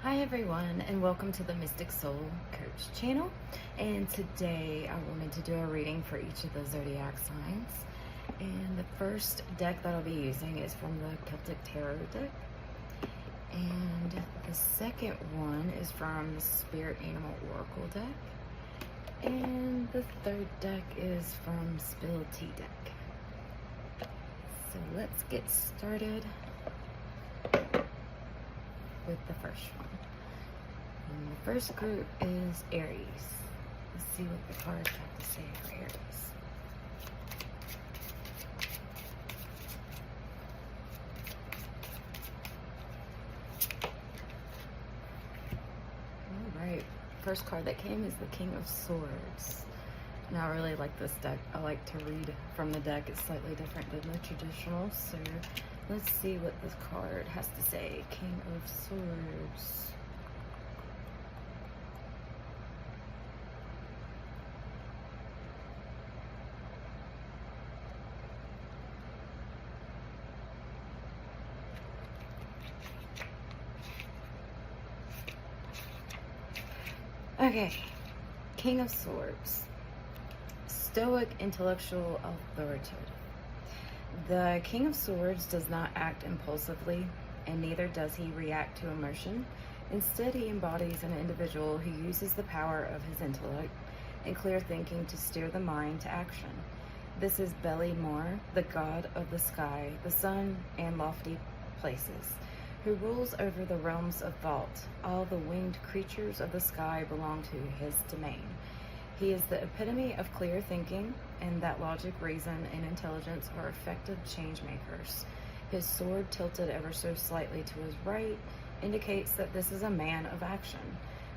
Hi everyone, and welcome to the Mystic Soul Coach channel. And today I wanted to do a reading for each of the zodiac signs. And the first deck that I'll be using is from the Celtic Tarot deck. And the second one is from the Spirit Animal Oracle deck. And the third deck is from Spill Tea deck. So let's get started with the first one. And the first group is Aries. Let's see what the cards have to say for Aries. Alright, first card that came is the King of Swords. Now I really like this deck. I like to read from the deck. It's slightly different than the traditional, so let's see what this card has to say. King of Swords. Okay, King of Swords. Stoic, intellectual, authoritative. The King of Swords does not act impulsively, and neither does he react to emotion. Instead, he embodies an individual who uses the power of his intellect and clear thinking to steer the mind to action. This is Belimar, the god of the sky, the sun, and lofty places, who rules over the realms of thought. All the winged creatures of the sky belong to his domain. He is the epitome of clear thinking, and that logic, reason, and intelligence are effective change makers. His sword, tilted ever so slightly to his right, indicates that this is a man of action,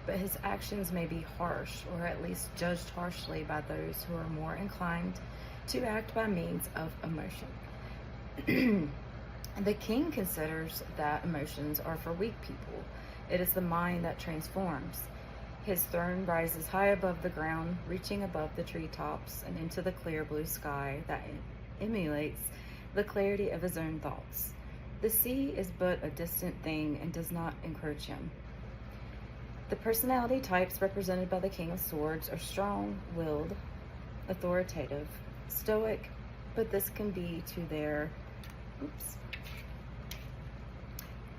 but his actions may be harsh, or at least judged harshly by those who are more inclined to act by means of emotion. The king considers that emotions are for weak people. It is the mind that transforms. His throne rises high above the ground, reaching above the treetops and into the clear blue sky that emulates the clarity of his own thoughts. The sea is but a distant thing and does not encroach him. The personality types represented by the King of Swords are strong-willed, authoritative, stoic, but this can be to their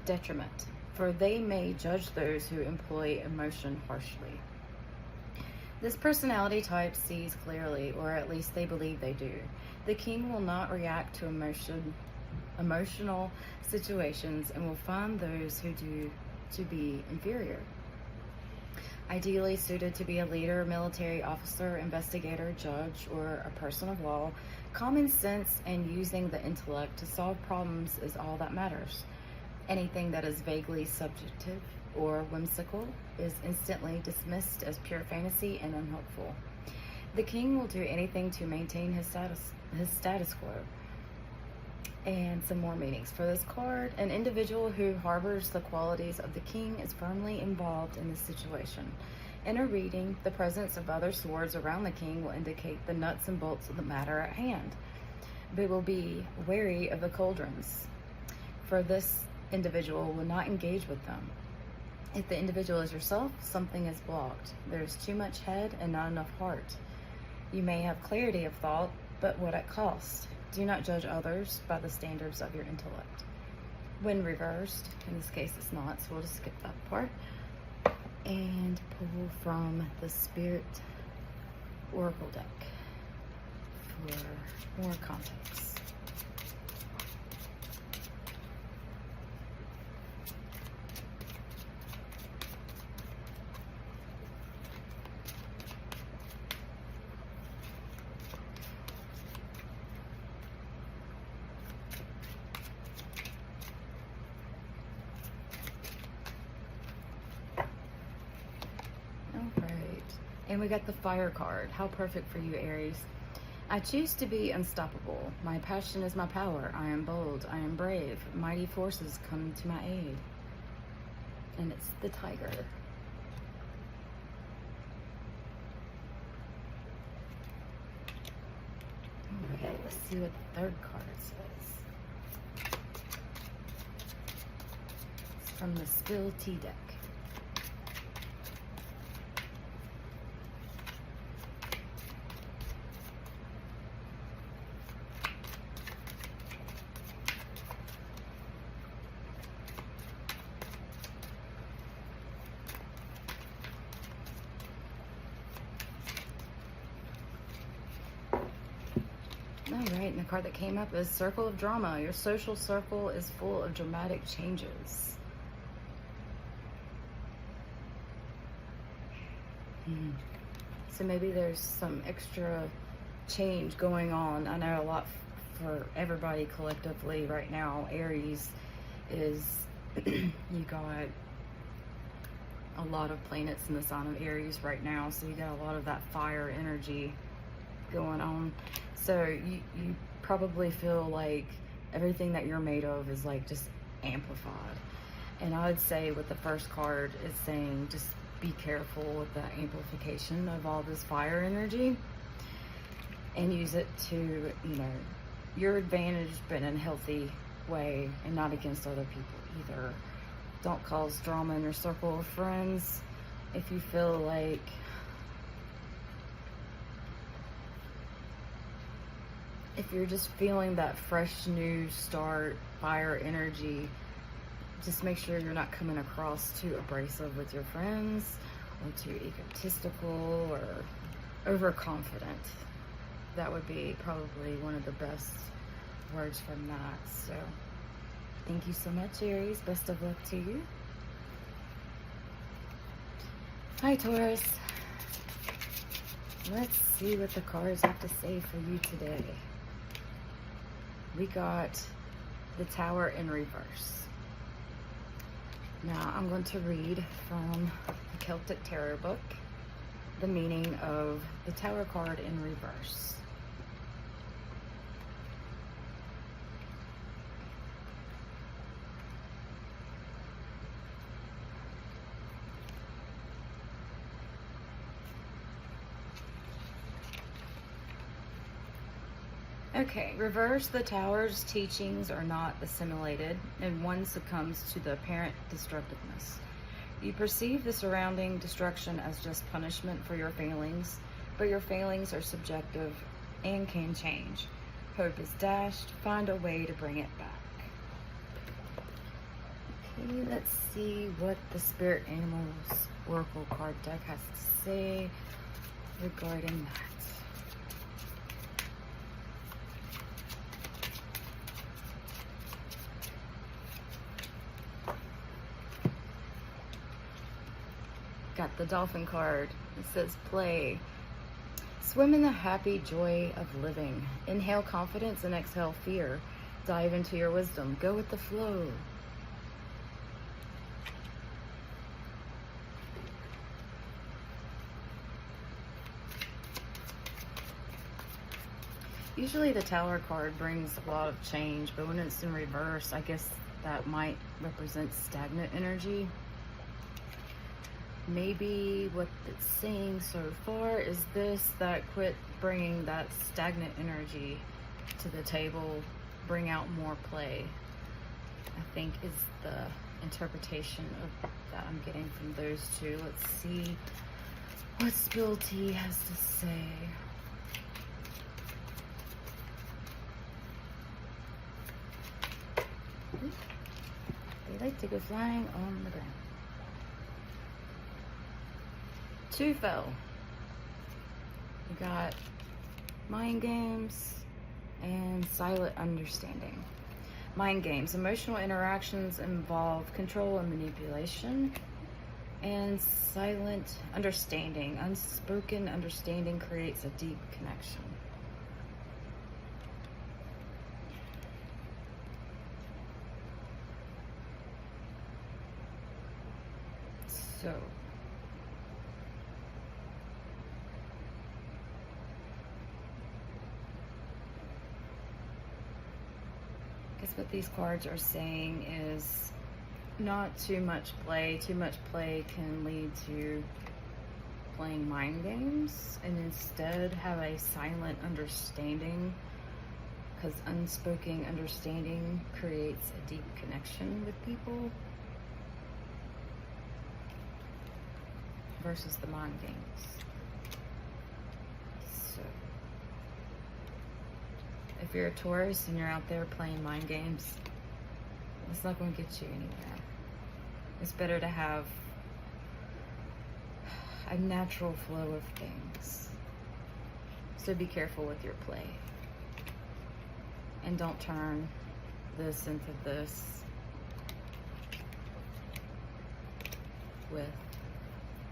detriment, for they may judge those who employ emotion harshly. This personality type sees clearly, or at least they believe they do. The king will not react to emotional situations and will find those who do to be inferior. Ideally suited to be a leader, military officer, investigator, judge, or a person of law, common sense and using the intellect to solve problems is all that matters. Anything that is vaguely subjective or whimsical is instantly dismissed as pure fantasy and unhelpful. The king will do anything to maintain his status quo. And some more meanings for this card. An individual who harbors the qualities of the king is firmly involved in this situation. In a reading, the presence of other swords around the king will indicate the nuts and bolts of the matter at hand, but will be wary of the cauldrons, for this individual will not engage with them. If the individual is yourself, something is blocked. There's too much head and not enough heart. You may have clarity of thought, but what at cost? Do not judge others by the standards of your intellect. When reversed, in this case it's not, so we'll just skip that part, and pull from the Spirit Oracle deck for more context. And we got the Fire card. How perfect for you, Aries. I choose to be unstoppable. My passion is my power. I am bold. I am brave. Mighty forces come to my aid. And it's the Tiger. Okay, let's see what the third card says. It's from the Spill Tea deck. All right, and the card that came up is Circle of Drama. Your social circle is full of dramatic changes. So maybe there's some extra change going on. I know a lot for everybody collectively right now. Aries is, you got a lot of planets in the sign of Aries right now. So you got a lot of that fire energy going on. So you probably feel like everything that you're made of is like just amplified. And I would say with the first card, it's saying just be careful with the amplification of all this fire energy and use it to, you know, your advantage, but in a healthy way and not against other people either. Don't cause drama in your circle of friends. If you feel like if you're just feeling that fresh new start fire energy, just make sure you're not coming across too abrasive with your friends or too egotistical or overconfident. That would be probably one of the best words from that. So thank you so much, Aries. Best of luck to you. Hi, Taurus. Let's see what the cards have to say for you today. We got the Tower in reverse. Now I'm going to read from the Celtic Tarot book the meaning of the Tower card in reverse. Okay, reverse, the Tower's teachings are not assimilated, and one succumbs to the apparent destructiveness. You perceive the surrounding destruction as just punishment for your failings, but your failings are subjective and can change. Hope is dashed. Find a way to bring it back. Okay, let's see what the Spirit Animals Oracle card deck has to say regarding that. Got the Dolphin card. It says play. Swim in the happy joy of living. Inhale confidence and exhale fear. Dive into your wisdom. Go with the flow. Usually the Tower card brings a lot of change, but when it's in reverse, I guess that might represent stagnant energy. Maybe what it's saying so far is this, that quit bringing that stagnant energy to the table, bring out more play, I think is the interpretation of that I'm getting from those two. Let's see what Spill Tea has to say. They like to go flying on the ground. Two fell. We got mind games and silent understanding. Mind games. Emotional interactions involve control and manipulation. And silent understanding. Unspoken understanding creates a deep connection. So what these cards are saying is not too much play. Too much play can lead to playing mind games, and instead have a silent understanding, because unspoken understanding creates a deep connection with people versus the mind games. So if you're a Taurus and you're out there playing mind games, it's not going to get you anywhere. It's better to have a natural flow of things. So be careful with your play. And don't turn this into this with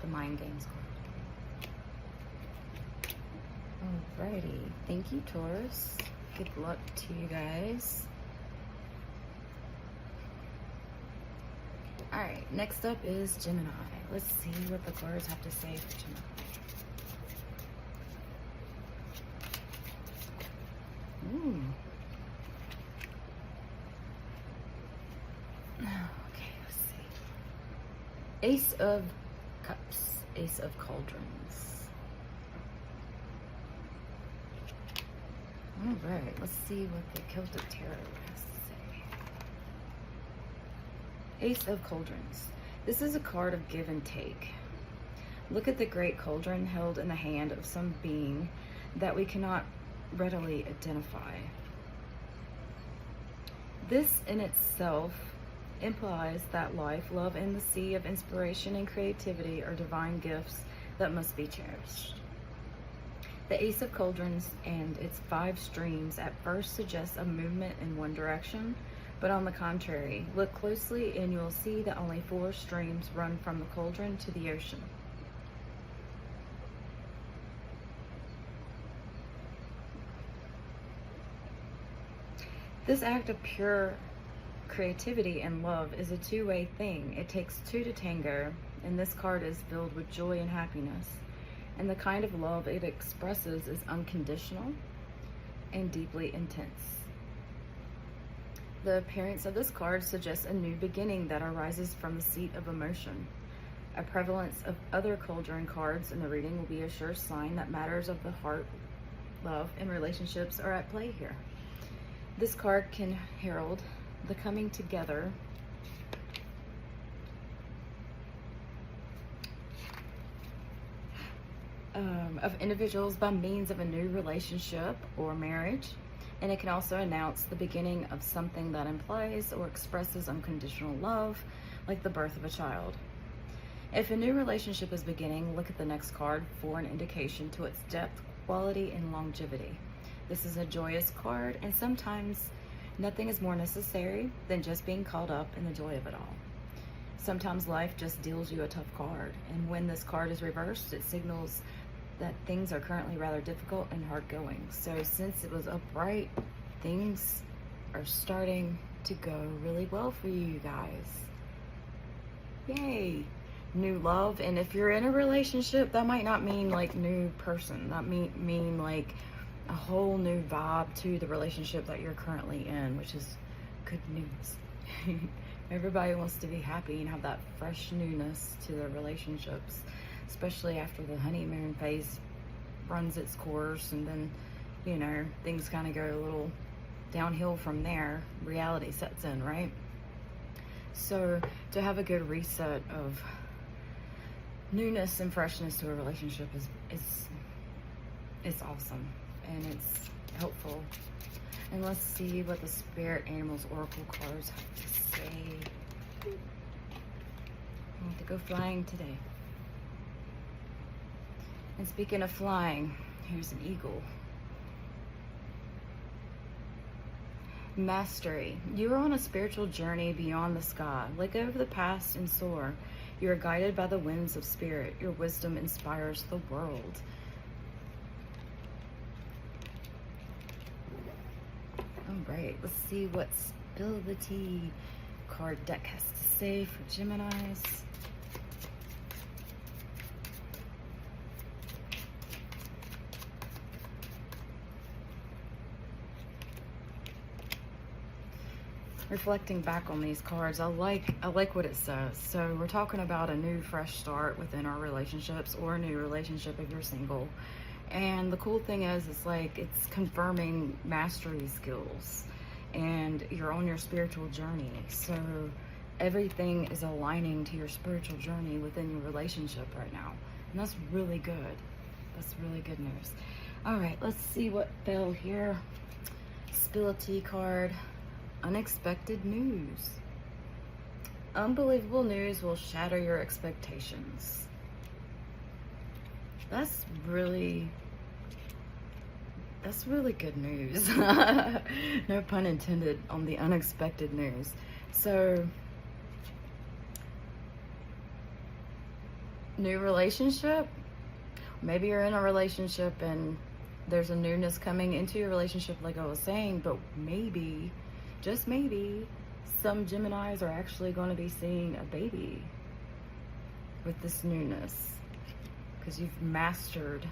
the Mind Games card. Alrighty. Thank you, Taurus. Good luck to you guys. Alright, next up is Gemini. Let's see what the cards have to say for Gemini. Ooh. Okay, let's see. Ace of Cups, Ace of Cauldrons. Alright, let's see what the Celtic Tarot has to say. Ace of Cauldrons. This is a card of give and take. Look at the great cauldron held in the hand of some being that we cannot readily identify. This in itself implies that life, love, and the sea of inspiration and creativity are divine gifts that must be cherished. The Ace of Cauldrons and its 5 streams at first suggest a movement in one direction, but on the contrary, look closely and you'll see that only 4 streams run from the cauldron to the ocean. This act of pure creativity and love is a two-way thing. It takes 2 to tango, and this card is filled with joy and happiness. And the kind of love it expresses is unconditional and deeply intense. The appearance of this card suggests a new beginning that arises from the seat of emotion. A prevalence of other cauldron cards in the reading will be a sure sign that matters of the heart, love, and relationships are at play here. This card can herald the coming together of individuals by means of a new relationship or marriage, and it can also announce the beginning of something that implies or expresses unconditional love, like the birth of a child. If a new relationship is beginning, look at the next card for an indication to its depth, quality, and longevity. This is a joyous card, and sometimes nothing is more necessary than just being caught up in the joy of it all. Sometimes life just deals you a tough card, and when this card is reversed, it signals that things are currently rather difficult and hard going. So since it was upright, things are starting to go really well for you guys. Yay! New love. And if you're in a relationship, that might not mean like new person. That mean like a whole new vibe to the relationship that you're currently in, which is good news. Everybody wants to be happy and have that fresh newness to their relationships, especially after the honeymoon phase runs its course, and then, you know, things kind of go a little downhill from there. Reality sets in, right? So to have a good reset of newness and freshness to a relationship is awesome, and it's helpful. And let's see what the Spirit Animals Oracle cards have to say. I want to go flying today. And speaking of flying, here's an eagle. Mastery. You are on a spiritual journey beyond the sky. Let go of the past and soar. You are guided by the winds of spirit. Your wisdom inspires the world. All right, let's see what Spill the Tea card deck has to say for Geminis. Reflecting back on these cards, I like what it says. So we're talking about a new fresh start within our relationships, or a new relationship if you're single. And the cool thing is, it's like it's confirming mastery skills, and you're on your spiritual journey. So everything is aligning to your spiritual journey within your relationship right now, and that's really good. That's really good news. All right, let's see what fell here. Spill a tea card. Unexpected news. Unbelievable news will shatter your expectations. That's really That's really good news. No pun intended on the unexpected news. So, new relationship. Maybe you're in a relationship and there's a newness coming into your relationship, like I was saying, but maybe, just maybe, some Geminis are actually going to be seeing a baby with this newness, because you've mastered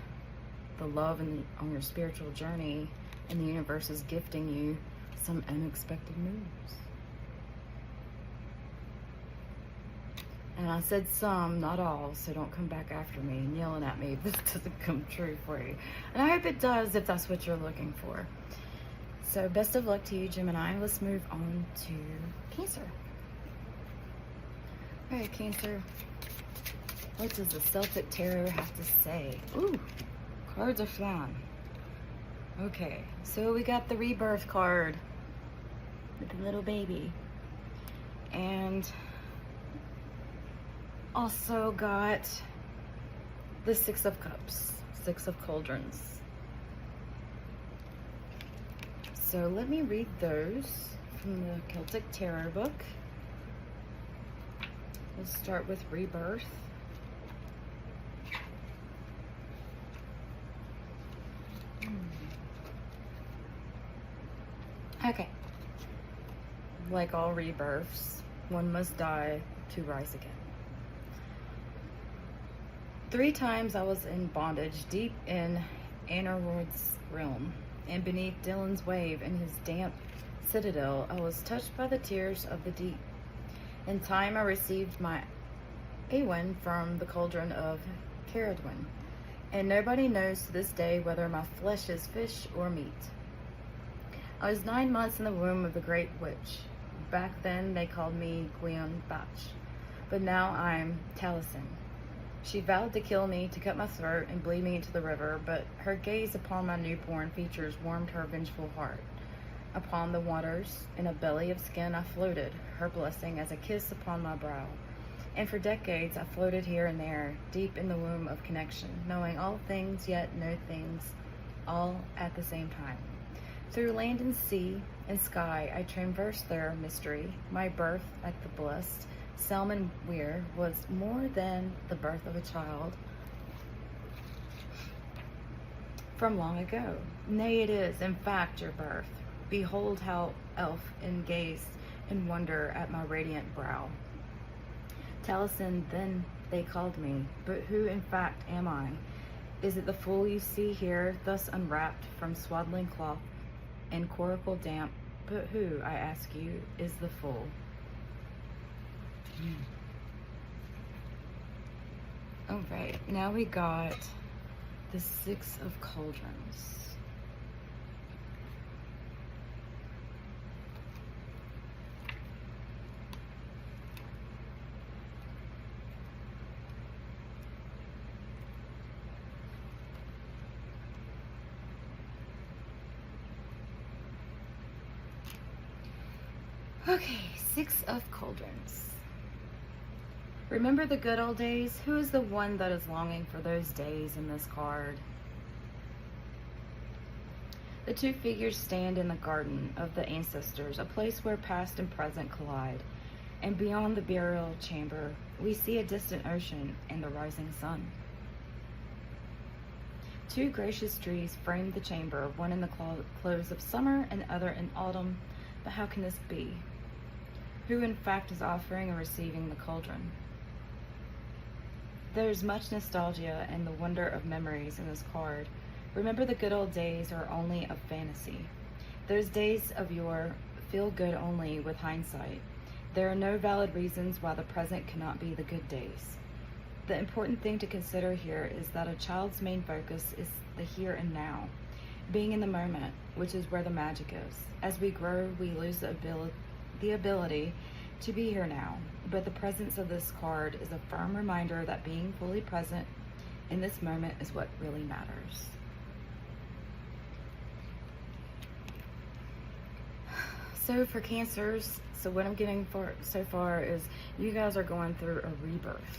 the love on your spiritual journey, and the universe is gifting you some unexpected news. And I said some, not all, so don't come back after me and yelling at me if this doesn't come true for you. And I hope it does if that's what you're looking for. So best of luck to you, Gemini. Let's move on to Cancer. All right, Cancer. What does the Celtic Tarot have to say? Ooh, cards are flying. Okay, so we got the Rebirth card with the little baby. And also got the Six of Cups, Six of Cauldrons. So let me read those from the Celtic Tarot book. Let's start with Rebirth. Okay. Like all rebirths, one must die to rise again. 3 times I was in bondage deep in Anorrod's realm, and beneath Dylan's wave in his damp citadel, I was touched by the tears of the deep. In time I received my Awen from the cauldron of Caradwin, and nobody knows to this day whether my flesh is fish or meat. I was 9 months in the womb of the great witch. Back then they called me Gwion Bach, but now I'm Taliesin. She vowed to kill me, to cut my throat, and bleed me into the river, but her gaze upon my newborn features warmed her vengeful heart. Upon the waters, in a belly of skin, I floated, her blessing as a kiss upon my brow. And for decades I floated here and there, deep in the womb of connection, knowing all things yet no things, all at the same time. Through land and sea and sky I traversed their mystery. My birth at the blessed Salmon Weir was more than the birth of a child from long ago. Nay, it is, in fact, your birth. Behold how elf in gaze in wonder at my radiant brow. Taliesin, then they called me, but who in fact am I? Is it the fool you see here, thus unwrapped from swaddling cloth and coracle damp? But who, I ask you, is the fool? All right, now we got the Six of Cauldrons. Okay, Six of Cauldrons. Remember the good old days? Who is the one that is longing for those days in this card? The 2 figures stand in the garden of the ancestors, a place where past and present collide. And beyond the burial chamber, we see a distant ocean and the rising sun. 2 gracious trees frame the chamber, one in the close of summer and the other in autumn. But how can this be? Who in fact is offering and receiving the cauldron? There's much nostalgia and the wonder of memories in this card. Remember the good old days are only a fantasy. Those days of yore feel good only with hindsight. There are no valid reasons why the present cannot be the good days. The important thing to consider here is that a child's main focus is the here and now, being in the moment, which is where the magic is. As we grow, we lose the ability to be here now, but the presence of this card is a firm reminder that being fully present in this moment is what really matters. So for Cancers, so what I'm getting for so far is you guys are going through a rebirth.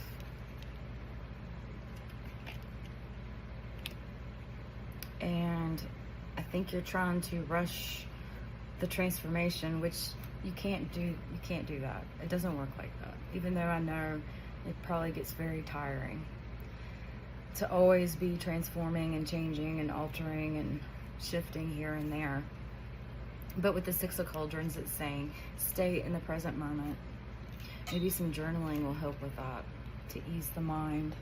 And I think you're trying to rush the transformation, which you can't do that. It doesn't work like that. Even though I know it probably gets very tiring to always be transforming and changing and altering and shifting here and there. But with the Six of Cauldrons, it's saying stay in the present moment. Maybe some journaling will help with that to ease the mind.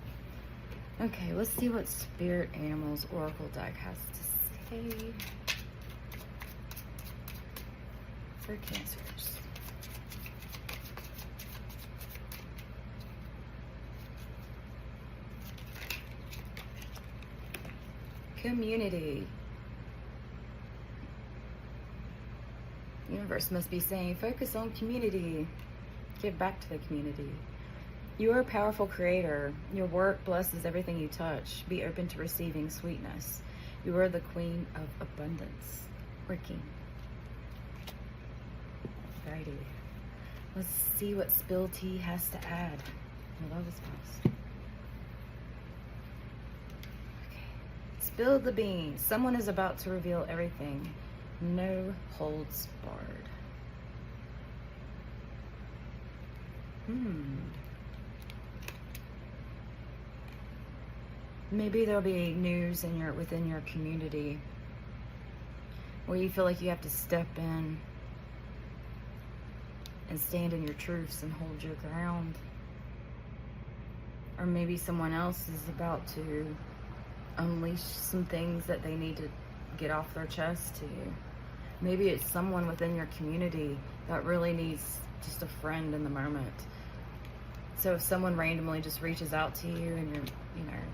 Okay, let's see what Spirit Animals Oracle deck has to say for Cancers. Community. Universe must be saying, focus on community. Give back to the community. You are a powerful creator. Your work blesses everything you touch. Be open to receiving sweetness. You are the queen of abundance. Working. Alrighty. Let's see what Spill Tea has to add. Well, that was fast. Okay. Spill the beans. Someone is about to reveal everything. No holds barred. Maybe there'll be news within your community where you feel like you have to step in and stand in your truths and hold your ground. Or maybe someone else is about to unleash some things that they need to get off their chest to you. Maybe it's someone within your community that really needs just a friend in the moment. So if someone randomly just reaches out to you and you're,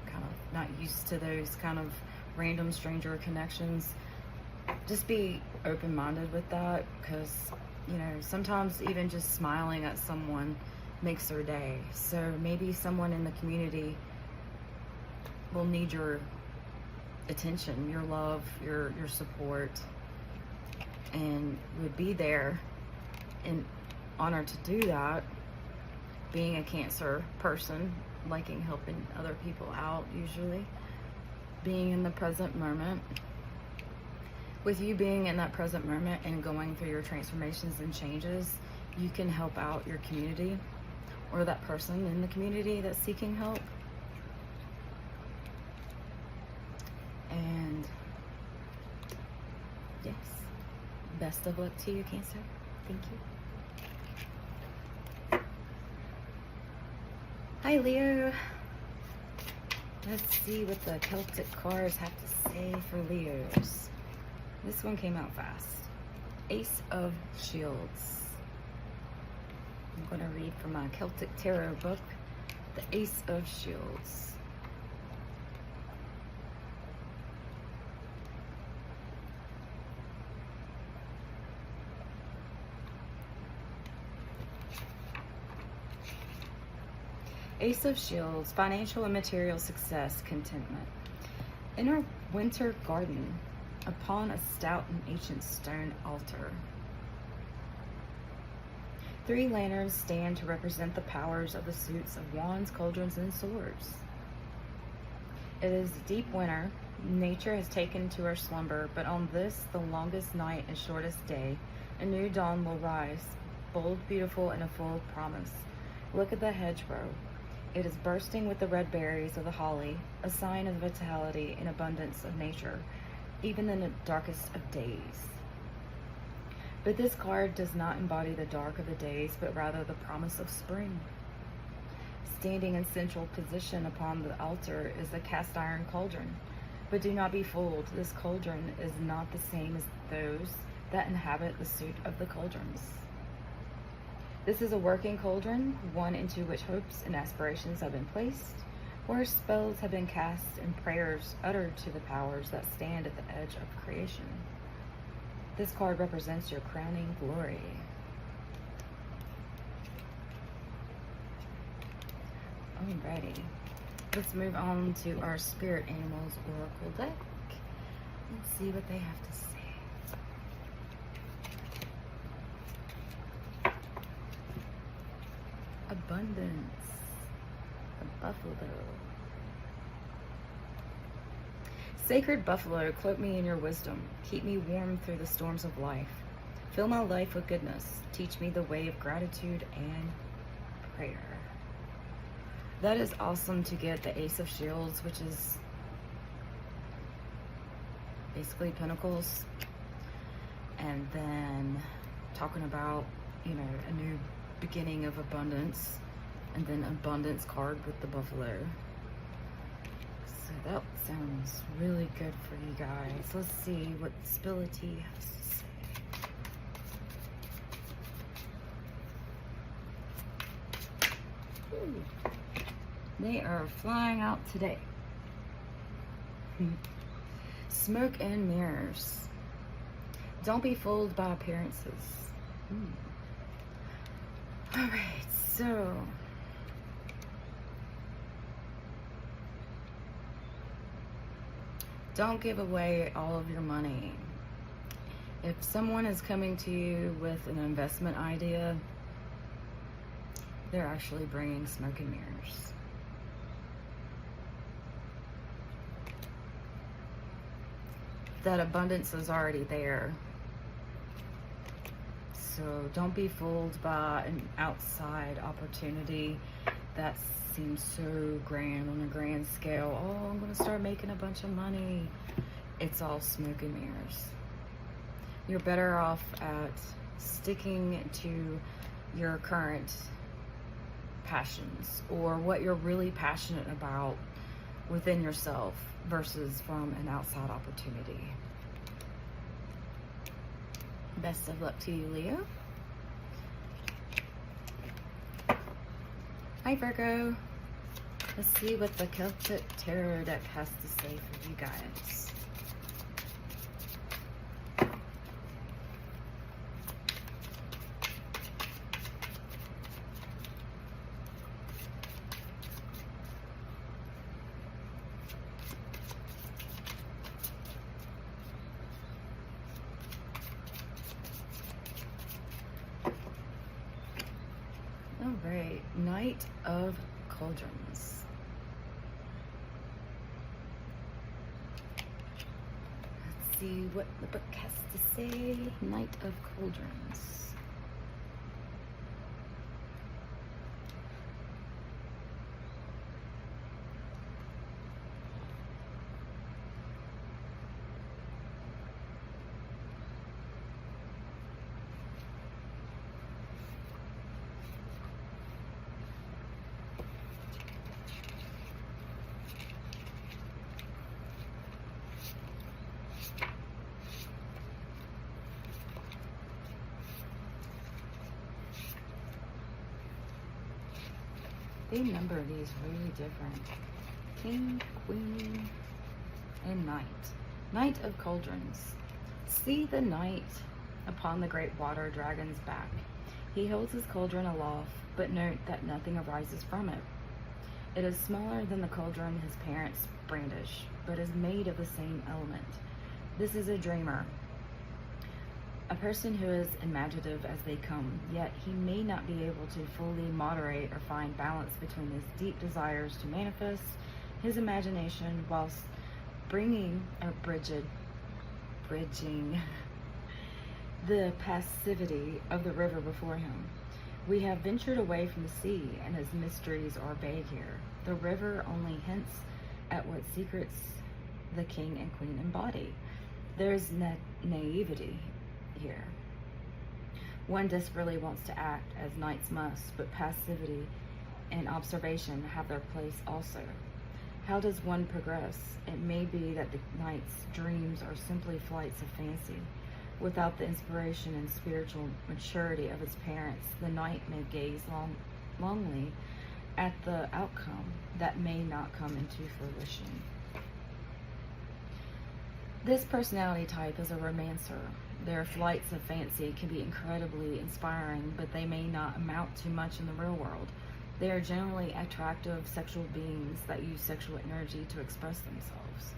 kind of not used to those kind of random stranger connections, just be open-minded with that, because, sometimes even just smiling at someone makes their day. So maybe someone in the community will need your attention, your love, your support, and would be there in honor to do that. Being a Cancer person, liking helping other people out, usually being in the present moment. With you being in that present moment and going through your transformations and changes, you can help out your community or that person in the community that's seeking help. And yes, best of luck to you, Cancer. Thank you. Hi, Leo. Let's see what the Celtic cards have to say for Leos. This one came out fast. Ace of Shields. I'm going to read from my Celtic Tarot book, the Ace of Shields. Ace of Shields, financial and material success, contentment. In our winter garden, upon a stout and ancient stone altar, 3 lanterns stand to represent the powers of the suits of wands, cauldrons, and swords. It is deep winter. Nature has taken to her slumber, but on this, the longest night and shortest day, a new dawn will rise, bold, beautiful, and full of promise. Look at the hedgerow. It is bursting with the red berries of the holly, a sign of vitality and abundance of nature, even in the darkest of days. But this card does not embody the dark of the days, but rather the promise of spring. Standing in central position upon the altar is a cast iron cauldron. But do not be fooled, this cauldron is not the same as those that inhabit the suit of the cauldrons. This is a working cauldron, one into which hopes and aspirations have been placed, where spells have been cast and prayers uttered to the powers that stand at the edge of creation. This card represents your crowning glory. Alrighty, let's move on to our Spirit Animals Oracle deck. Let's see what they have to say. Abundance, a buffalo. Sacred buffalo, cloak me in your wisdom. Keep me warm through the storms of life. Fill my life with goodness. Teach me the way of gratitude and prayer. That is awesome to get the Ace of Shields, which is basically Pentacles. And then talking about, you know, a new beginning of abundance. And then abundance card with the buffalo. So that sounds really good for you guys. Let's see what Spility has to say. Ooh. They are flying out today. Smoke and mirrors. Don't be fooled by appearances. Alright, so don't give away all of your money. If someone is coming to you with an investment idea, they're actually bringing smoke and mirrors. That abundance is already there. So don't be fooled by an outside opportunity that seems so grand on a grand scale. Oh, I'm going to start making a bunch of money. It's all smoke and mirrors. You're better off at sticking to your current passions or what you're really passionate about within yourself versus from an outside opportunity. Best of luck to you, Leo. Hi, Virgo. Let's see what the Celtic Tarot deck has to say for you guys. All right, Knight of Cauldrons. Let's see what the book has to say. Knight of Cauldrons. They number these really different. King, Queen, and Knight. Knight of Cauldrons. See the knight upon the great water dragon's back. He holds his cauldron aloft, but note that nothing arises from it. It is smaller than the cauldron his parents brandish, but is made of the same element. This is a dreamer. A person who is imaginative as they come, yet he may not be able to fully moderate or find balance between his deep desires to manifest his imagination whilst bridging the passivity of the river before him. We have ventured away from the sea, and his mysteries are vague here. The river only hints at what secrets the king and queen embody. There is naivety here. One desperately wants to act as knights must, but passivity and observation have their place also. How does one progress? It may be that the knight's dreams are simply flights of fancy. Without the inspiration and spiritual maturity of his parents, the knight may gaze longingly at the outcome that may not come into fruition. This personality type is a romancer. Their flights of fancy can be incredibly inspiring, but they may not amount to much in the real world. They are generally attractive sexual beings that use sexual energy to express themselves.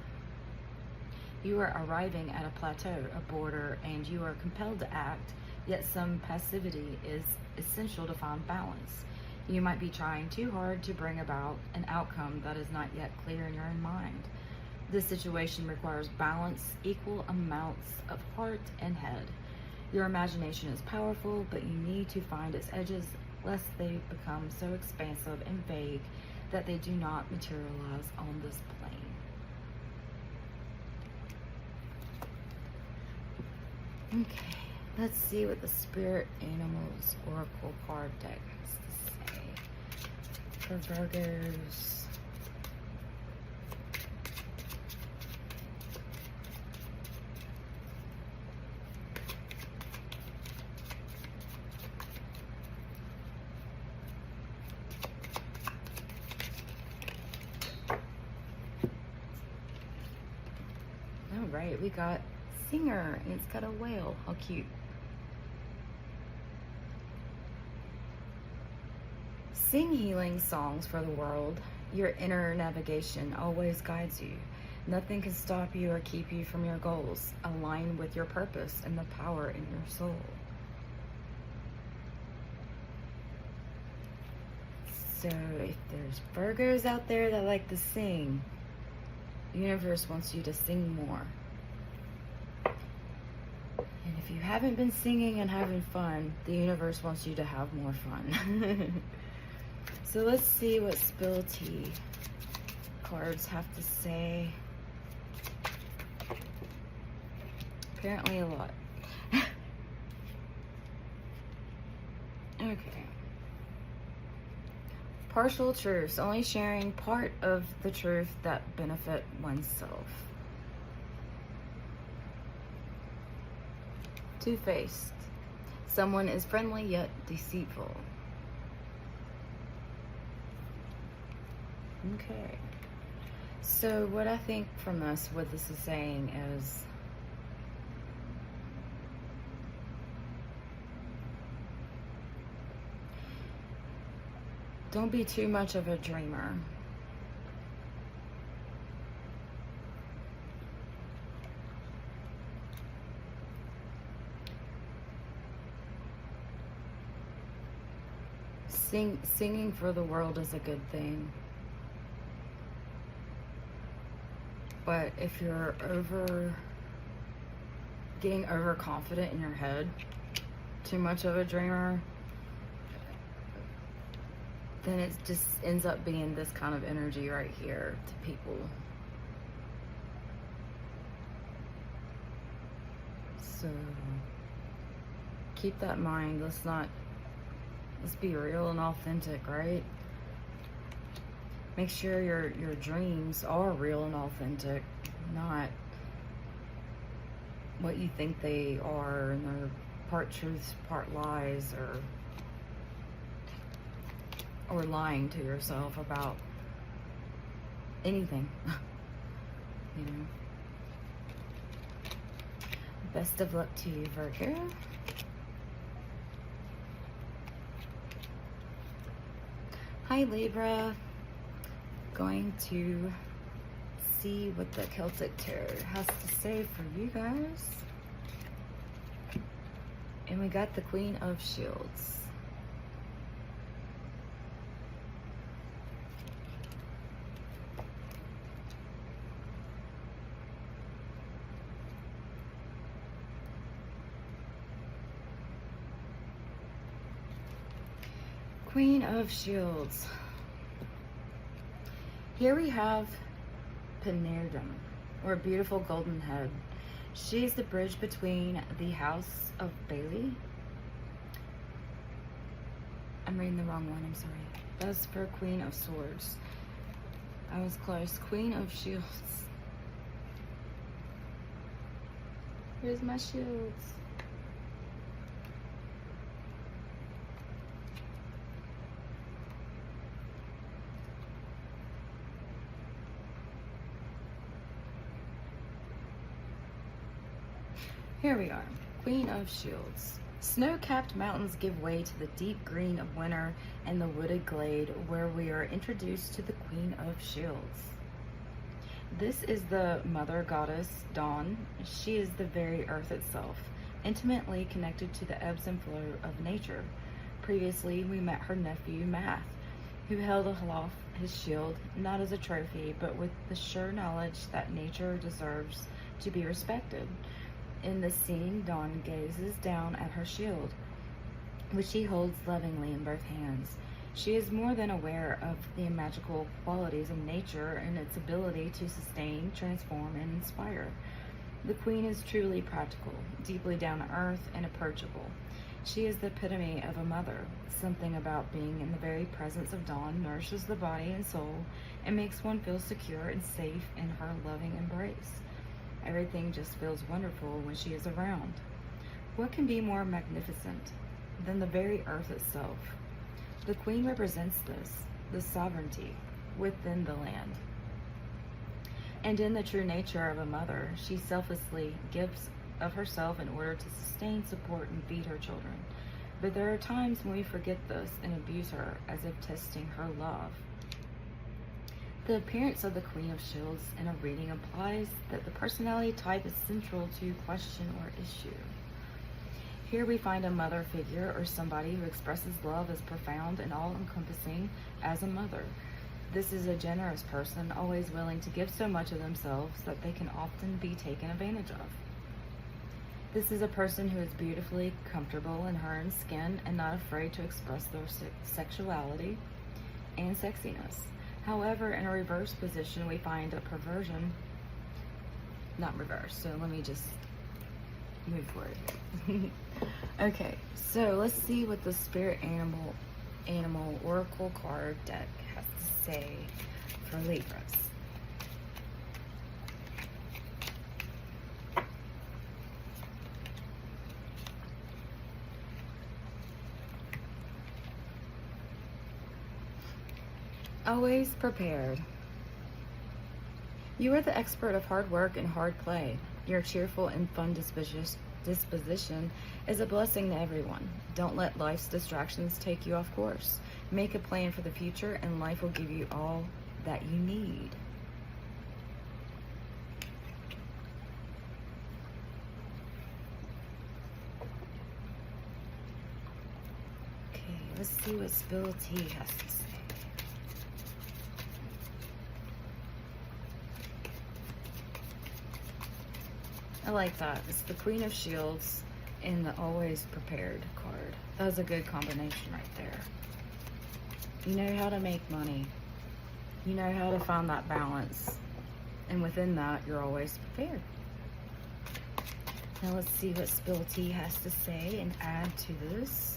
You are arriving at a plateau, a border, and you are compelled to act, yet some passivity is essential to find balance. You might be trying too hard to bring about an outcome that is not yet clear in your own mind. This situation requires balance, equal amounts of heart and head. Your imagination is powerful, but you need to find its edges lest they become so expansive and vague that they do not materialize on this plane. Okay, let's see what the Spirit Animals Oracle card deck has to say for Virgos. All right, we got Singer, and it's got a whale. How cute. Sing healing songs for the world. Your inner navigation always guides you. Nothing can stop you or keep you from your goals. Align with your purpose and the power in your soul. So if there's Virgos out there that like to sing, the universe wants you to sing more. And if you haven't been singing and having fun, the universe wants you to have more fun. So let's see what Spill Tea cards have to say. Apparently a lot. Okay. Partial truths, only sharing part of the truth that benefit oneself. Two-faced, someone is friendly yet deceitful. Okay, so what I think from this, what this is saying is, don't be too much of a dreamer. Singing for the world is a good thing. But if you're getting overconfident in your head, too much of a dreamer, then it just ends up being this kind of energy right here to people. So keep that in mind. Let's be real and authentic, right? Make sure your dreams are real and authentic, not what you think they are, and they're part truths, part lies, or lying to yourself about anything. You know. Best of luck to you, Virgo. Hi, Libra. Going to see what the Celtic Tarot has to say for you guys. And we got the Queen of Shields. Queen of Shields. Here we have Penerdum, or beautiful golden head. She's the bridge between the House of Bailey. I'm reading the wrong one, I'm sorry. That's for Queen of Swords. I was close. Queen of Shields. Here's my shields. Here we are, Queen of Shields. Snow-capped mountains give way to the deep green of winter and the wooded glade where we are introduced to the Queen of Shields. This is the mother goddess, Dawn. She is the very earth itself, intimately connected to the ebbs and flow of nature. Previously, we met her nephew, Math, who held aloft his shield, not as a trophy, but with the sure knowledge that nature deserves to be respected. In the scene, Dawn gazes down at her shield, which she holds lovingly in both hands. She is more than aware of the magical qualities of nature and its ability to sustain, transform, and inspire. The queen is truly practical, deeply down to earth, and approachable. She is the epitome of a mother. Something about being in the very presence of Dawn nourishes the body and soul and makes one feel secure and safe in her loving embrace. Everything just feels wonderful when she is around. What can be more magnificent than the very earth itself? The queen represents this, the sovereignty within the land. And in the true nature of a mother, she selflessly gives of herself in order to sustain, support, and feed her children. But there are times when we forget this and abuse her as if testing her love. The appearance of the Queen of Shields in a reading implies that the personality type is central to question or issue. Here we find a mother figure or somebody who expresses love as profound and all-encompassing as a mother. This is a generous person, always willing to give so much of themselves that they can often be taken advantage of. This is a person who is beautifully comfortable in her own skin and not afraid to express their sexuality and sexiness. However, in a reverse position, we find a perversion, not reverse, so let me just move forward. Okay, so let's see what the Spirit Animal Oracle card deck has to say for Libras. Always prepared. You are the expert of hard work and hard play. Your cheerful and fun disposition is a blessing to everyone. Don't let life's distractions take you off course. Make a plan for the future and life will give you all that you need. Okay, let's see what Spill T has to say. I like that. It's the Queen of Shields and the Always Prepared card. That was a good combination right there. You know how to make money. You know how to find that balance. And within that, you're always prepared. Now let's see what Spill T has to say and add to this.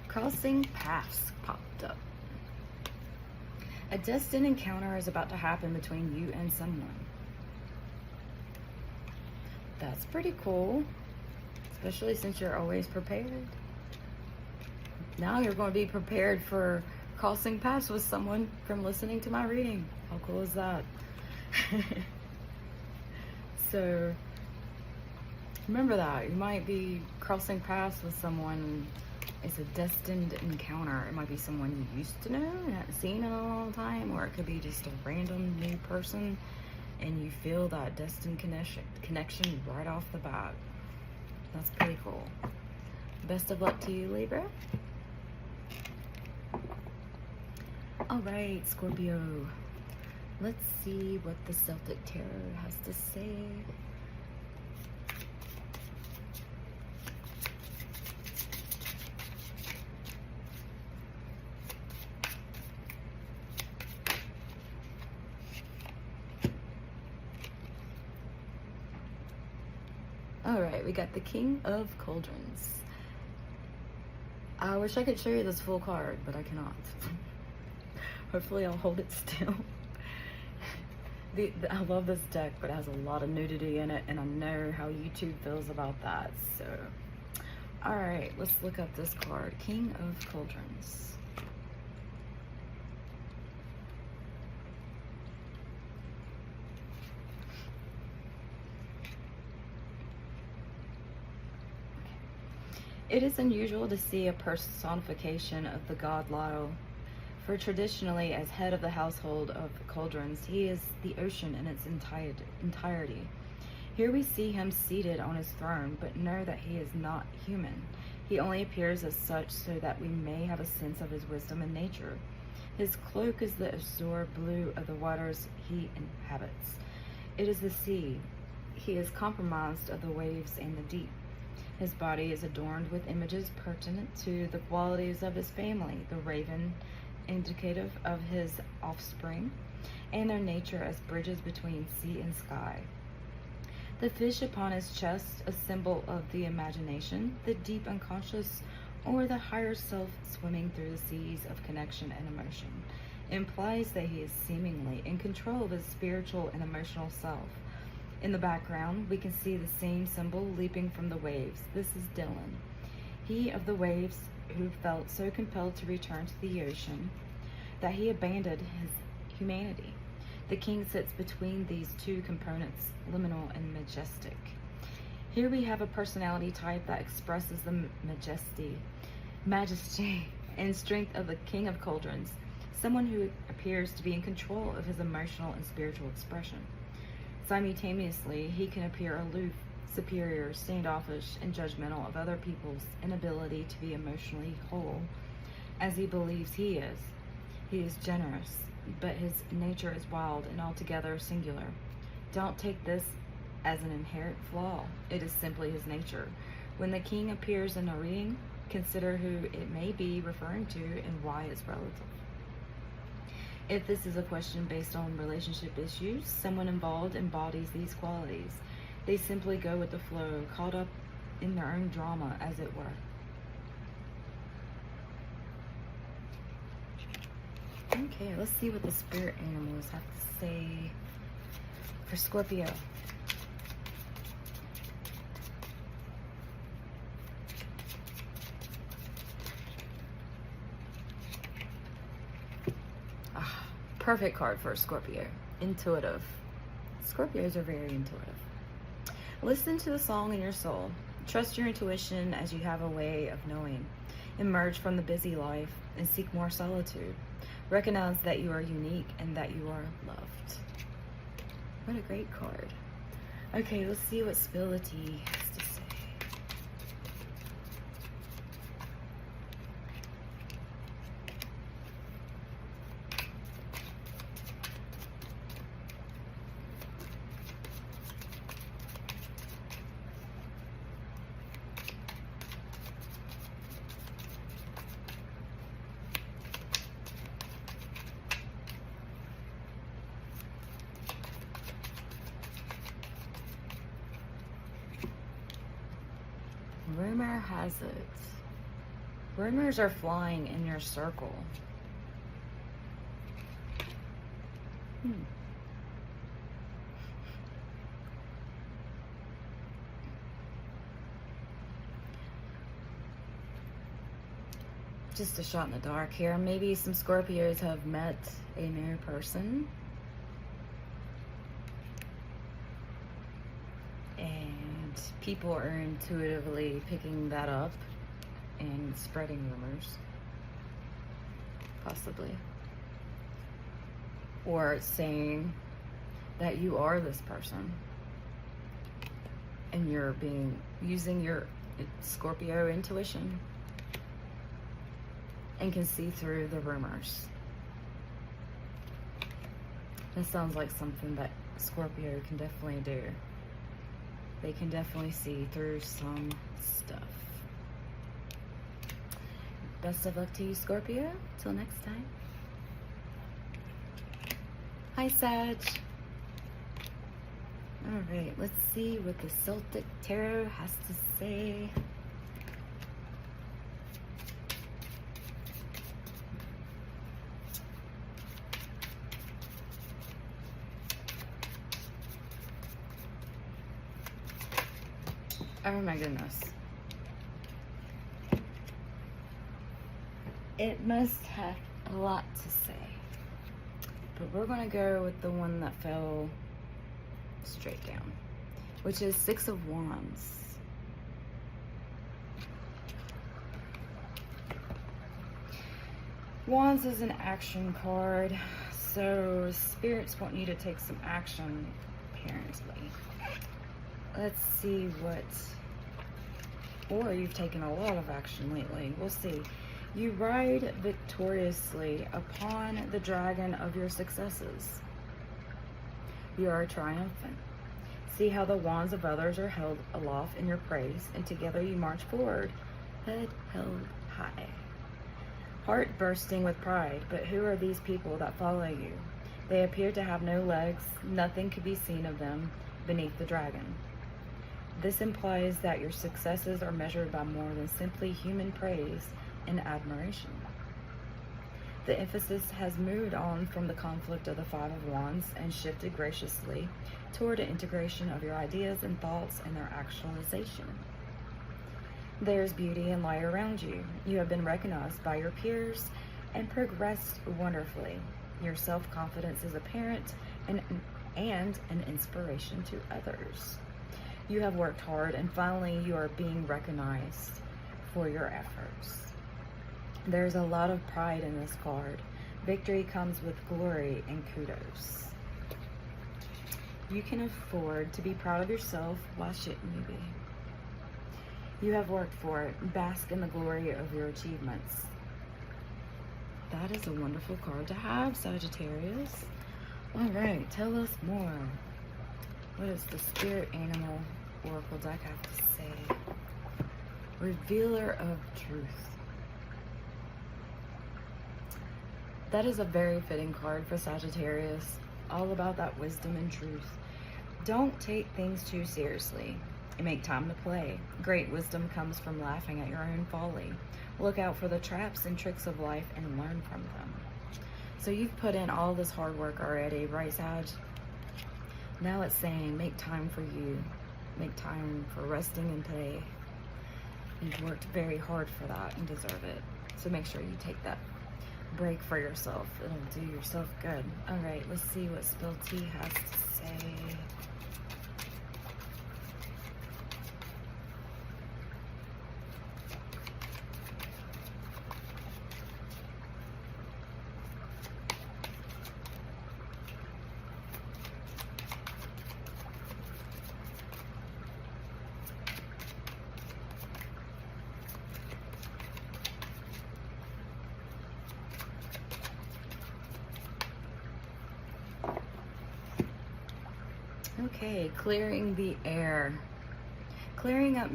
Crossing paths popped up. A destined encounter is about to happen between you and someone. That's pretty cool, especially since you're always prepared. Now you're going to be prepared for crossing paths with someone from listening to my reading. How cool is that? So remember that. You might be crossing paths with someone. It's a destined encounter. It might be someone you used to know and haven't seen in a long time, or it could be just a random new person and you feel that destined connection right off the bat. That's pretty cool. Best of luck to you, Libra. All right, Scorpio. Let's see what the Celtic Tarot has to say. All right, we got the King of Cauldrons. I wish I could show you this full card, but I cannot. Hopefully I'll hold it still. I love this deck, but it has a lot of nudity in it, and I know how YouTube feels about that. So, all right, let's look up this card, King of Cauldrons. It is unusual to see a personification of the god Lyle, for traditionally, as head of the household of cauldrons, he is the ocean in its entirety. Here we see him seated on his throne, but know that he is not human. He only appears as such so that we may have a sense of his wisdom and nature. His cloak is the azure blue of the waters he inhabits. It is the sea. He is compromised of the waves and the deep. His body is adorned with images pertinent to the qualities of his family, the raven, indicative of his offspring, and their nature as bridges between sea and sky. The fish upon his chest, a symbol of the imagination, the deep unconscious, or the higher self swimming through the seas of connection and emotion, implies that he is seemingly in control of his spiritual and emotional self. In the background, we can see the same symbol leaping from the waves. This is Dylan, he of the waves who felt so compelled to return to the ocean that he abandoned his humanity. The king sits between these two components, liminal and majestic. Here we have a personality type that expresses the majesty and strength of the king of cauldrons, someone who appears to be in control of his emotional and spiritual expression. Simultaneously, he can appear aloof, superior, standoffish, and judgmental of other people's inability to be emotionally whole, as he believes he is. He is generous, but his nature is wild and altogether singular. Don't take this as an inherent flaw. It is simply his nature. When the king appears in a reading, consider who it may be referring to and why it's relative. If this is a question based on relationship issues, someone involved embodies these qualities. They simply go with the flow, caught up in their own drama, as it were. Okay, let's see what the spirit animals have to say for Scorpio. Perfect card for Scorpio. Intuitive. Scorpios are very intuitive. Listen to the song in your soul. Trust your intuition as you have a way of knowing. Emerge from the busy life and seek more solitude. Recognize that you are unique and that you are loved. What a great card. Okay, let's see what Spill the Tea has to say. Rumor has it. Rumors are flying in your circle. Just a shot in the dark here. Maybe some Scorpios have met a new person. People are intuitively picking that up and spreading rumors, possibly, or saying that you are this person and you're using your Scorpio intuition and can see through the rumors. This sounds like something that Scorpio can definitely do. They can definitely see through some stuff. Best of luck to you, Scorpio. Till next time. Hi, Sag. Alright, let's see what the Celtic Tarot has to say. Oh my goodness. It must have a lot to say. But we're going to go with the one that fell straight down, which is Six of Wands. Wands is an action card, so spirits want you to take some action, apparently. Let's see what, or you've taken a lot of action lately. We'll see. You ride victoriously upon the dragon of your successes. You are triumphant. See how the wands of others are held aloft in your praise, and together you march forward, head held high. Heart bursting with pride, but who are these people that follow you? They appear to have no legs, nothing could be seen of them beneath the dragon. This implies that your successes are measured by more than simply human praise and admiration. The emphasis has moved on from the conflict of the Five of Wands and shifted graciously toward an integration of your ideas and thoughts and their actualization. There is beauty and light around you. You have been recognized by your peers and progressed wonderfully. Your self-confidence is apparent and an inspiration to others. You have worked hard and finally you are being recognized for your efforts. There's a lot of pride in this card. Victory comes with glory and kudos. You can afford to be proud of yourself. Why shouldn't you be? You have worked for it. Bask in the glory of your achievements. That is a wonderful card to have, Sagittarius. All right, tell us more. What does the Spirit Animal Oracle deck have to say? Revealer of Truth. That is a very fitting card for Sagittarius. All about that wisdom and truth. Don't take things too seriously. Make time to play. Great wisdom comes from laughing at your own folly. Look out for the traps and tricks of life and learn from them. So you've put in all this hard work already, right, Sag? Now it's saying make time for you. Make time for resting and play. You've worked very hard for that and deserve it. So make sure you take that break for yourself. It'll do yourself good. All right, let's see what Spill T has to say. Okay, clearing the air. Clearing up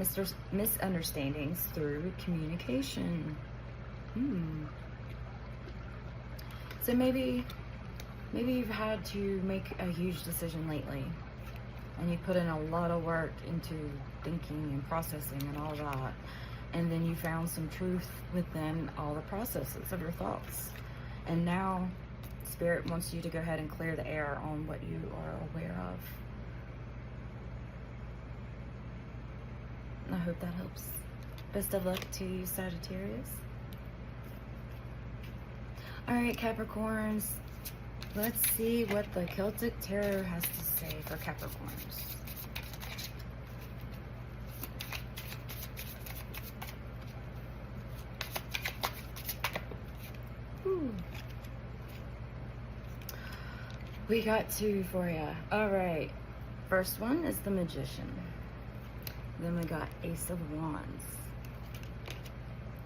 misunderstandings through communication. So maybe you've had to make a huge decision lately, and you put in a lot of work into thinking and processing and all that, and then you found some truth within all the processes of your thoughts. And now Spirit wants you to go ahead and clear the air on what you are aware of. I hope that helps. Best of luck to you, Sagittarius. All right, Capricorns. Let's see what the Celtic Tarot has to say for Capricorns. We got two for you. All right. First one is the Magician. Then we got Ace of Wands.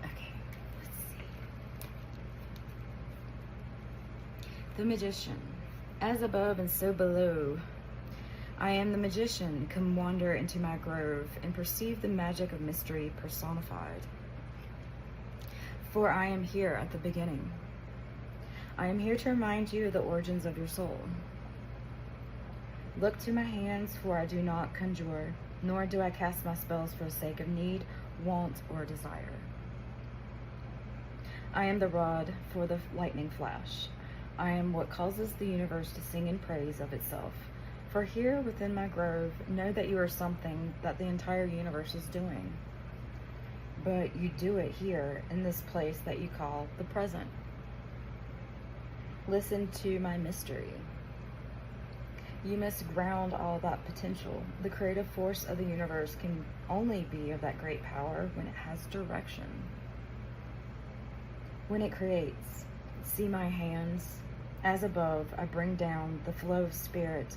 Okay, let's see. The Magician. As above and so below, I am the Magician. Come wander into my grove and perceive the magic of mystery personified. For I am here at the beginning. I am here to remind you of the origins of your soul. Look to my hands, for I do not conjure, nor do I cast my spells for the sake of need, want, or desire. I am the rod for the lightning flash. I am what causes the universe to sing in praise of itself. For here within my grove, know that you are something that the entire universe is doing. But you do it here, in this place that you call the present. Listen to my mystery. You must ground all that potential. The creative force of the universe can only be of that great power when it has direction. When it creates, See my hands. As above, I bring down the flow of spirit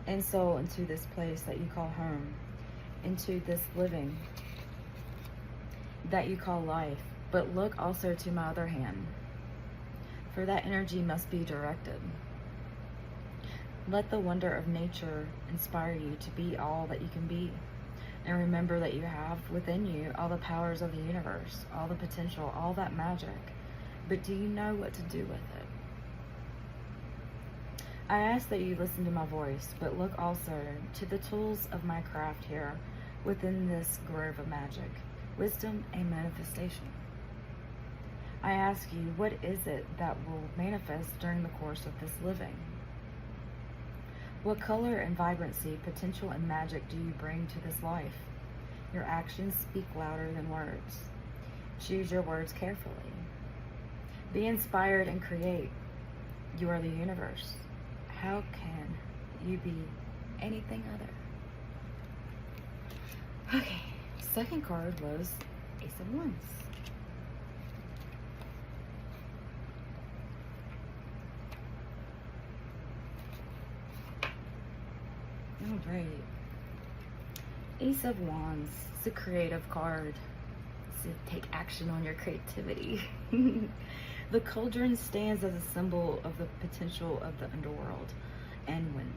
and soul into this place that you call home, into this living that you call life. But look also to my other hand, for that energy must be directed. Let the wonder of nature inspire you to be all that you can be. And remember that you have within you all the powers of the universe, all the potential, all that magic. But do you know what to do with it? I ask that you listen to my voice, but look also to the tools of my craft here within this grove of magic, wisdom and manifestation. I ask you, what is it that will manifest during the course of this living? What color and vibrancy, potential and magic do you bring to this life? Your actions speak louder than words. Choose your words carefully. Be inspired and create. You are the universe. How can you be anything other? Okay, second card was Ace of Wands. All right. Ace of Wands. It's a creative card. It's to take action on your creativity. The cauldron stands as a symbol of the potential of the underworld and wind.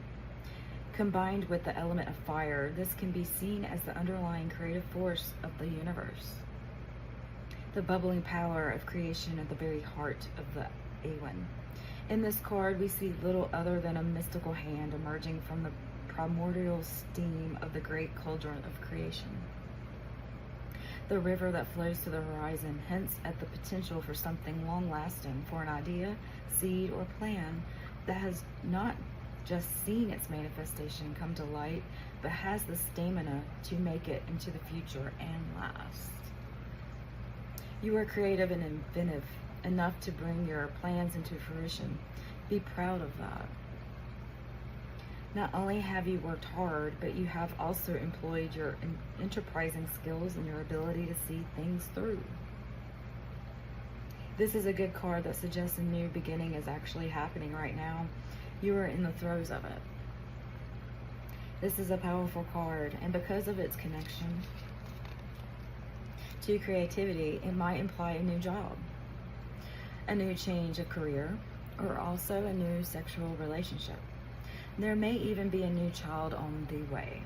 Combined with the element of fire, this can be seen as the underlying creative force of the universe. The bubbling power of creation at the very heart of the Awen. In this card, we see little other than a mystical hand emerging from the primordial steam of the great cauldron of creation. The river that flows to the horizon hints at the potential for something long-lasting, for an idea, seed, or plan that has not just seen its manifestation come to light, but has the stamina to make it into the future and last. You are creative and inventive enough to bring your plans into fruition. Be proud of that. Not only have you worked hard, but you have also employed your enterprising skills and your ability to see things through. This is a good card that suggests a new beginning is actually happening right now. You are in the throes of it. This is a powerful card, and because of its connection to creativity, it might imply a new job, a new change of career, or also a new sexual relationship. There may even be a new child on the way.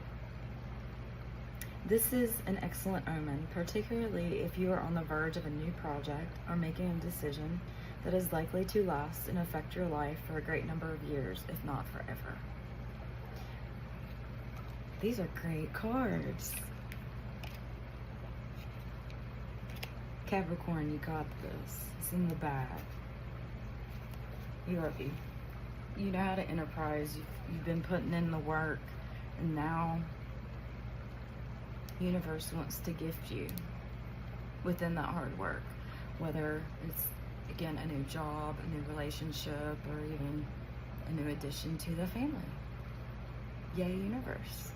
This is an excellent omen, particularly if you are on the verge of a new project or making a decision that is likely to last and affect your life for a great number of years, if not forever. These are great cards. Capricorn, you got this. It's in the bag. You know how to enterprise. You've been putting in the work, and now the universe wants to gift you within that hard work, whether it's, again, a new job, a new relationship, or even a new addition to the family. Yay, universe.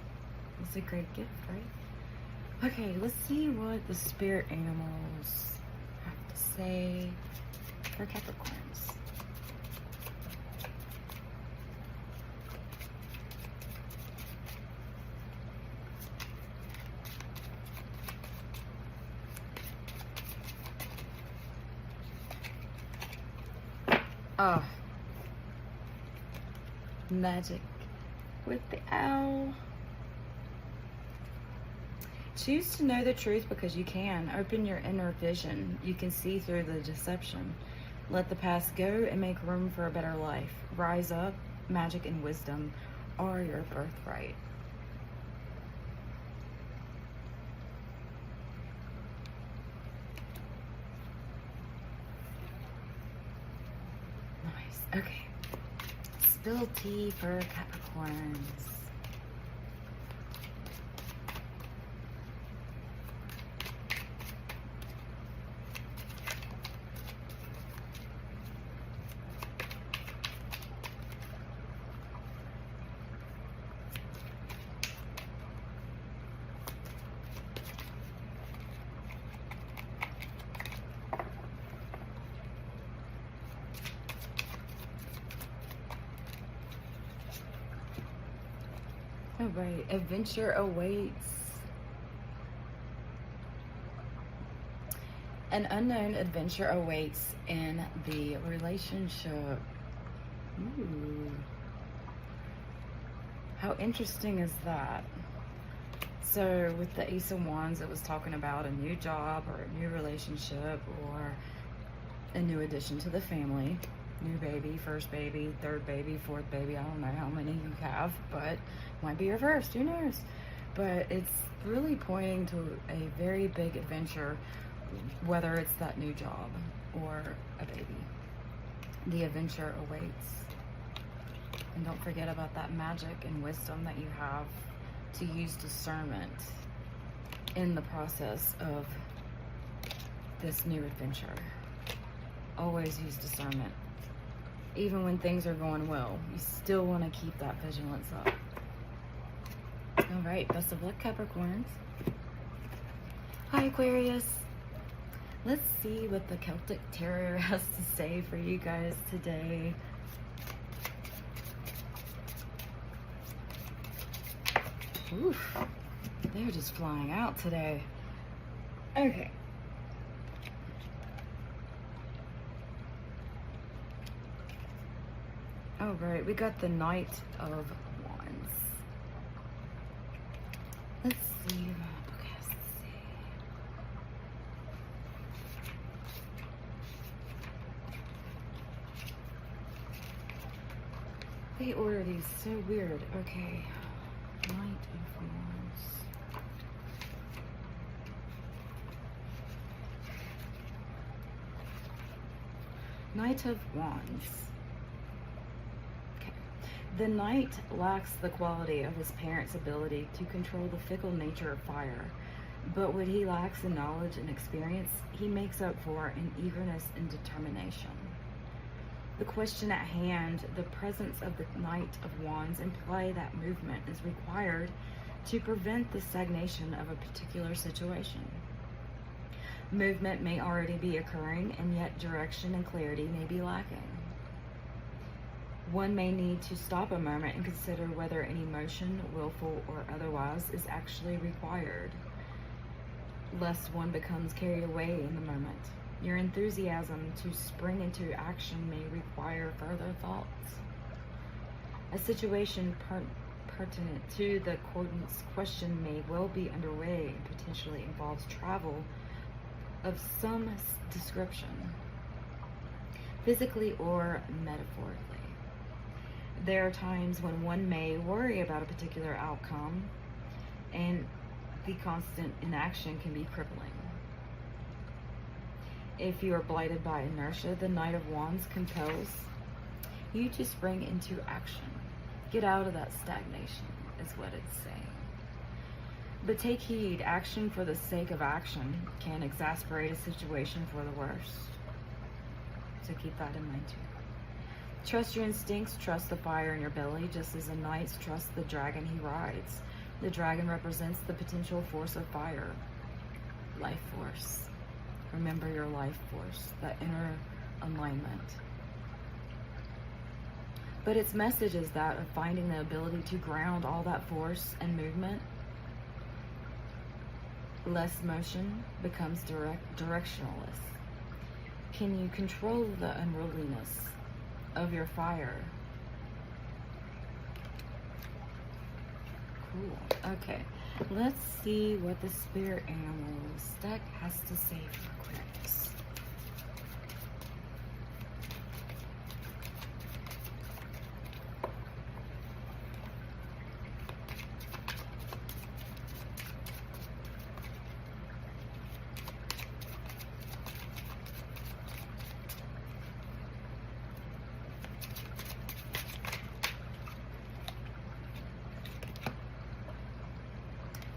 It's a great gift, right? Okay, let's see what the spirit animals have to say for Capricorns. Oh, magic with the owl. Choose to know the truth because you can. Open your inner vision. You can see through the deception. Let the past go and make room for a better life. Rise up. Magic and wisdom are your birthright. Okay, spill tea for Capricorns. All right, adventure awaits. An unknown adventure awaits in the relationship. Ooh. How interesting is that? So with the Ace of Wands, it was talking about a new job or a new relationship or a new addition to the family. New baby, first baby, third baby, fourth baby. I don't know how many you have, but might be your first, who knows? But it's really pointing to a very big adventure, whether it's that new job or a baby. The adventure awaits. And don't forget about that magic and wisdom that you have to use discernment in the process of this new adventure. Always use discernment. Even when things are going well, you still want to keep that vigilance up. All right, best of luck, Capricorns. Hi, Aquarius. Let's see what the Celtic Tarot has to say for you guys today. Oof, they're just flying out today. Okay. All right, we got the Knight of Wands. Let's see what the book has to say. They order these so weird. Okay. Knight of Wands. Knight of Wands. Okay. The Knight lacks the quality of his parents' ability to control the fickle nature of fire, but what he lacks in knowledge and experience, he makes up for in eagerness and determination. The question at hand, the presence of the Knight of Wands, imply that movement is required to prevent the stagnation of a particular situation. Movement may already be occurring, and yet direction and clarity may be lacking. One may need to stop a moment and consider whether any motion, willful or otherwise, is actually required, lest one becomes carried away in the moment. Your enthusiasm to spring into action may require further thoughts. A situation pertinent to the accordance question may well be underway and potentially involves travel of some description, physically or metaphorically. There are times when one may worry about a particular outcome, and the constant inaction can be crippling. If you are blighted by inertia, the Knight of Wands compels you to spring into action. Get out of that stagnation, is what it's saying. But take heed, action for the sake of action can exasperate a situation for the worst. So keep that in mind too. Trust your instincts, trust the fire in your belly, just as a knight trusts the dragon he rides. The dragon represents the potential force of fire, life force. Remember your life force, that inner alignment. But its message is that of finding the ability to ground all that force and movement. Less motion becomes directionless. Can you control the unruliness of your fire? Cool. Okay. Let's see what the spirit animals deck has to say for Aquarius.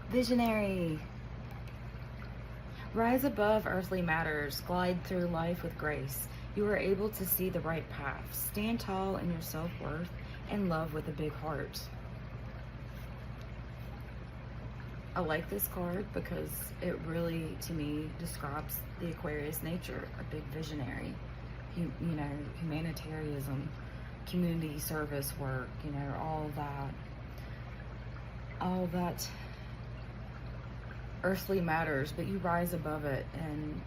Visionary. Rise above earthly matters. Glide through life with grace. You are able to see the right path. Stand tall in your self-worth and love with a big heart. I like this card because it really, to me, describes the Aquarius nature, a big visionary. You know, humanitarianism, community service work, you know, all that. all that earthly matters, but you rise above it and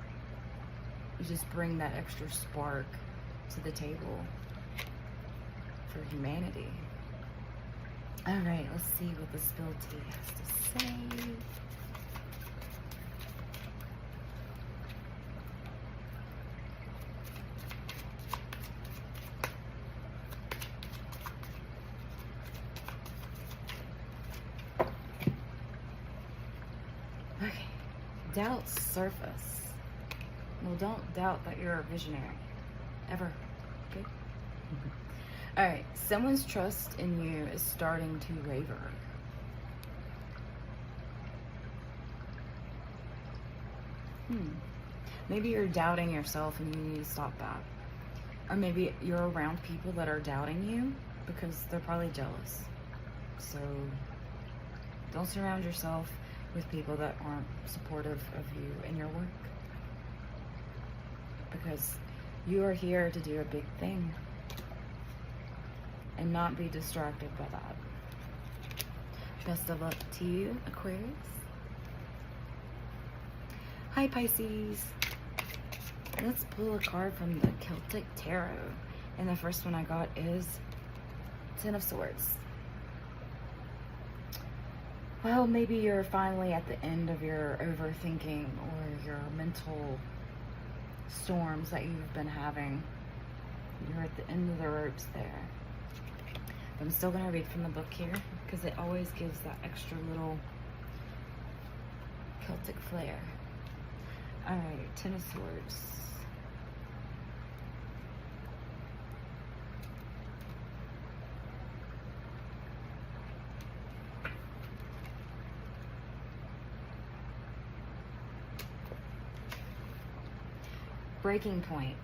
you just bring that extra spark to the table for humanity. All right, let's see what the spilled tea has to say. Okay, doubts surface. Well, don't doubt that you're a visionary. Ever. Okay? Alright, someone's trust in you is starting to waver. Maybe you're doubting yourself and you need to stop that. Or maybe you're around people that are doubting you because they're probably jealous. So don't surround yourself with people that aren't supportive of you and your work. Because you are here to do a big thing and not be distracted by that. Best of luck to you, Aquarius. Hi, Pisces. Let's pull a card from the Celtic Tarot. And the first one I got is Ten of Swords. Well, maybe you're finally at the end of your overthinking or your mental storms that you've been having. You're at the end of the ropes there. But I'm still going to read from the book here because it always gives that extra little Celtic flair. Alright, Ten of Swords. Breaking point.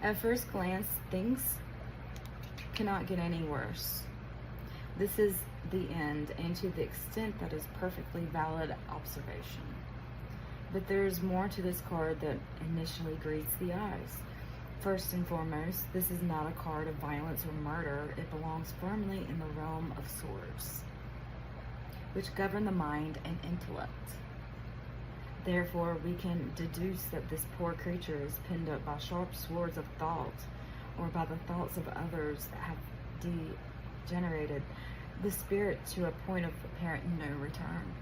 At first glance, things cannot get any worse. This is the end, and to the extent that is perfectly valid observation. But there is more to this card that initially greets the eyes. First and foremost, this is not a card of violence or murder. It belongs firmly in the realm of swords, which govern the mind and intellect. Therefore, we can deduce that this poor creature is pinned up by sharp swords of thought, or by the thoughts of others that have degenerated the spirit to a point of apparent no return.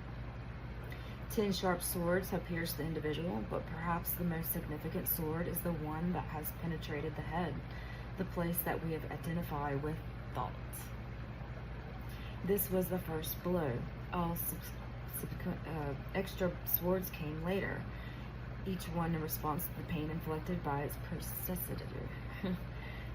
10 sharp swords have pierced the individual, but perhaps the most significant sword is the one that has penetrated the head, the place that we have identified with thought. This was the first blow. All subsequent extra swords came later, each one in response to the pain inflicted by its predecessor.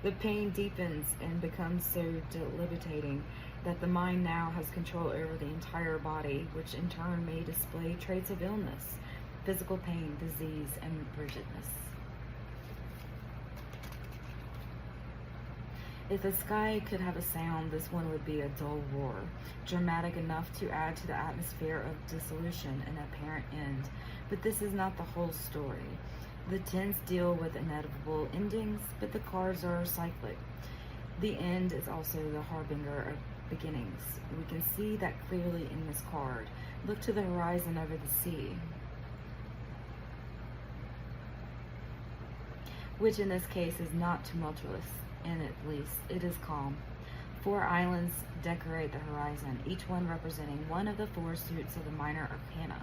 The pain deepens and becomes so debilitating that the mind now has control over the entire body, which in turn may display traits of illness, physical pain, disease, and rigidness. If the sky could have a sound, this one would be a dull roar, dramatic enough to add to the atmosphere of dissolution and apparent end. But this is not the whole story. The tens deal with inevitable endings, but the cards are cyclic. The end is also the harbinger of beginnings. We can see that clearly in this card. Look to the horizon over the sea, which in this case is not tumultuous, and at least it is calm. 4 islands decorate the horizon, each one representing one of the 4 suits of the minor arcana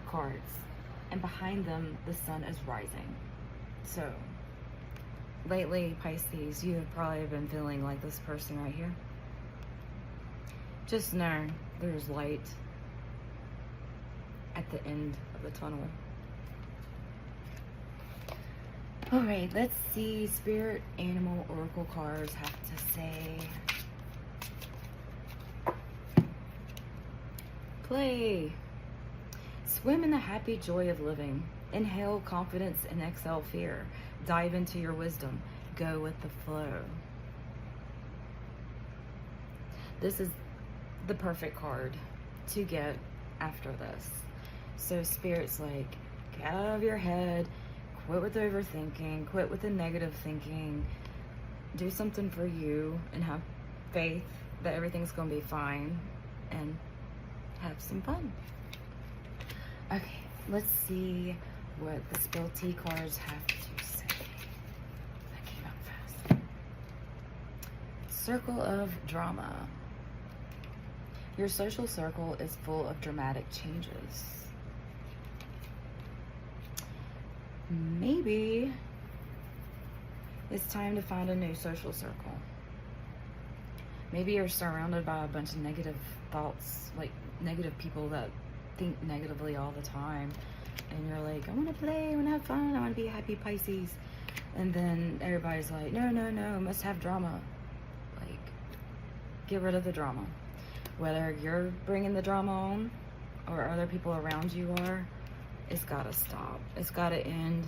cards, and behind them the sun is rising. So lately, Pisces, you have probably been feeling like this person right here. Just know there's light at the end of the tunnel. Alright, let's see Spirit Animal Oracle cards have to say. Play. Swim in the happy joy of living. Inhale confidence and exhale fear. Dive into your wisdom. Go with the flow. This is the perfect card to get after this. So Spirit's like, get out of your head, quit with overthinking, quit with the negative thinking, do something for you and have faith that everything's going to be fine. and have some fun. Okay, let's see what the Spill Tea cards have to say. That came out fast. Circle of drama. Your social circle is full of dramatic changes. Maybe it's time to find a new social circle. Maybe you're surrounded by a bunch of negative thoughts, like negative people that think negatively all the time. And you're like, I want to play, I want to have fun, I want to be a happy Pisces. And then everybody's like, no, no, no, must have drama. Like, get rid of the drama. Whether you're bringing the drama on or other people around you are, it's got to stop. It's got to end.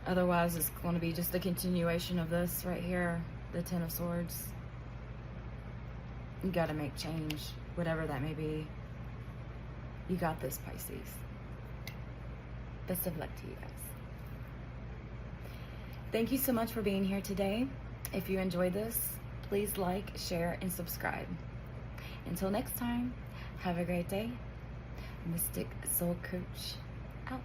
Otherwise, it's going to be just a continuation of this right here, the Ten of Swords. You got to make change, whatever that may be. You got this, Pisces. Best of luck to you guys. Thank you so much for being here today. If you enjoyed this, please like, share, and subscribe. Until next time, have a great day. Mystic Soul Coach out.